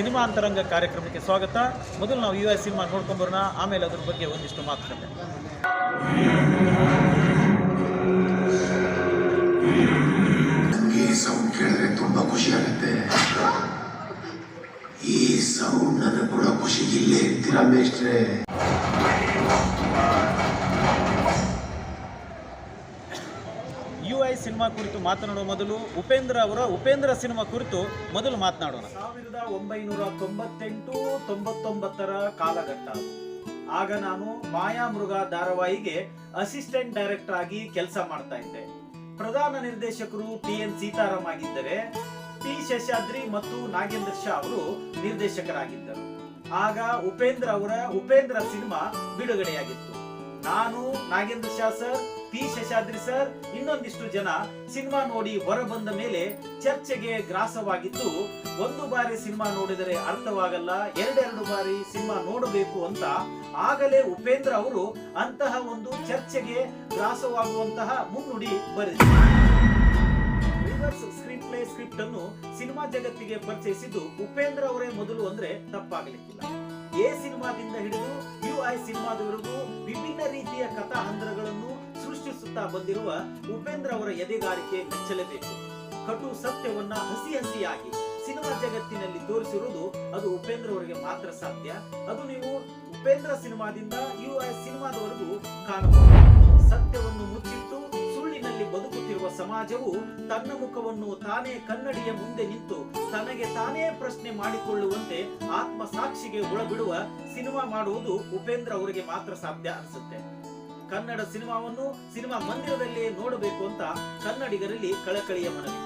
Cinema ಅಂತರಂಗ ಕಾರ್ಯಕ್ರಮಕ್ಕೆ ಸ್ವಾಗತ. ಮೊದಲು ನಾವು UI ಸಿನಿಮಾ ನೋಡ್ಕೊಂಬರೋಣ, ಆಮೇಲೆ ಅದ್ರ ಬಗ್ಗೆ ಒಂದಿಷ್ಟು ಮಾತುಕತೆ. ಈ ಸೌಂಡ್ ಕೇಳಿದ್ರೆ ತುಂಬಾ ಖುಷಿ ಆಗುತ್ತೆ. ಈ ಸೌಂಡ್ ನನಗೆ ಕೂಡ ಖುಷಿ. ಇಲ್ಲೇ ಇರ್ತೀರಾ ಮೇಷ್ಟ್ರೆ? UI ಸಿನಿಮಾ ಕುರಿತು ಮಾತನಾಡುವ ಮೊದಲು ಉಪೇಂದ್ರ ಸಿನಿಮಾ ಕುರಿತು ಮೊದಲು ಮಾತನಾಡೋಣ. 1998-99 ಕಾಲಘಟ್ಟ. ಆಗ ನಾನು ಮಾಯಾಮೃಗ ಧಾರಾವಾಹಿಗೆ ಅಸಿಸ್ಟೆಂಟ್ ಡೈರೆಕ್ಟರ್ ಆಗಿ ಕೆಲಸ ಮಾಡ್ತಾ ಇದ್ದೆ. ಪ್ರಧಾನ ನಿರ್ದೇಶಕರು TN ಸೀತಾರಾಮ್ ಆಗಿದ್ದರೆ, T ಶೇಷಾದ್ರಿ ಮತ್ತು ನಾಗೇಂದ್ರ ಶಾ ಅವರು ನಿರ್ದೇಶಕರಾಗಿದ್ದರು. ಆಗ ಉಪೇಂದ್ರ ಸಿನಿಮಾ ಬಿಡುಗಡೆಯಾಗಿತ್ತು. ನಾನು, Nagendra Sha sir, T Seshadri sir, ಇನ್ನೊಂದಿಷ್ಟು ಜನ ಸಿನಿಮಾ ನೋಡಿ ಹೊರ ಬಂದ ಮೇಲೆ ಚರ್ಚೆಗೆ ಗ್ರಾಸವಾಗಿದ್ದು, ಒಂದು ಬಾರಿ ಸಿನಿಮಾ ನೋಡಿದರೆ ಅರ್ಥವಾಗಲ್ಲ, ಎರಡೆರಡು ಬಾರಿ ಸಿನಿಮಾ ನೋಡಬೇಕು ಅಂತ ಆಗಲೇ ಉಪೇಂದ್ರ ಅವರು ಅಂತಹ ಒಂದು ಚರ್ಚೆಗೆ ಗ್ರಾಸವಾಗುವಂತಹ ಮುನ್ನುಡಿ ಬರೆದಿದ್ದಾರೆ. ರಿವರ್ಸ್ ಸ್ಕ್ರೀನ್ ಪ್ಲೇ ಸ್ಕ್ರಿಪ್ಟ್ ಅನ್ನು ಸಿನಿಮಾ ಜಗತ್ತಿಗೆ ಪರಿಚಯಿಸಿದ್ದು ಉಪೇಂದ್ರ ಅವರೇ ಮೊದಲು ಅಂದ್ರೆ ತಪ್ಪಾಗಲಿಕ್ಕಿಲ್ಲ. ಎ ಸಿನಿಮಾದಿಂದ ಹಿಡಿದು UI ಸಿನಿಮಾದವರೆಗೂ ವಿಭಿನ್ನ ರೀತಿಯ ಕಥಾ ಹಂದರಗಳನ್ನು ಸೃಷ್ಟಿಸುತ್ತಾ ಬಂದಿರುವ ಉಪೇಂದ್ರ ಅವರ ಎದೆಗಾರಿಕೆ ಮೆಚ್ಚಲೇಬೇಕು. ಕಟು ಸತ್ಯವನ್ನ ಹಸಿಯಾಗಿ ಸಿನಿಮಾ ಜಗತ್ತಿನಲ್ಲಿ ತೋರಿಸಿರುವುದು ಅದು ಉಪೇಂದ್ರ ಅವರಿಗೆ ಮಾತ್ರ ಸಾಧ್ಯ. ಅದು ನೀವು ಉಪೇಂದ್ರ ಸಿನಿಮಾದಿಂದ UI ಸಿನಿಮಾದವರೆಗೂ ಕಾಣಬಹುದು. ಸತ್ಯವನ್ನು ಮುಚ್ಚಿಟ್ಟು ಸುಳ್ಳಿನಲ್ಲಿ ಬದುಕುತ್ತಿರುವ ಸಮಾಜವು ತನ್ನ ಮುಖವನ್ನು ತಾನೇ ಕನ್ನಡಿಯ ಮುಂದೆ ನಿಂತು ತನಗೆ ತಾನೇ ಪ್ರಶ್ನೆ ಮಾಡಿಕೊಳ್ಳುವಂತೆ ಆತ್ಮ ಸಾಕ್ಷಿಗೆ ಒಳಬಿಡುವ ಸಿನಿಮಾ ಮಾಡುವುದು ಉಪೇಂದ್ರ ಅವರಿಗೆ ಮಾತ್ರ ಸಾಧ್ಯ ಅನಿಸುತ್ತೆ. ಕನ್ನಡ ಸಿನಿಮಾವನ್ನು ಸಿನಿಮಾ ಮಂದಿರದಲ್ಲೇ ನೋಡಬೇಕು ಅಂತ ಕನ್ನಡಿಗರಲ್ಲಿ ಕಳಕಳಿಯ ಮನವಿ.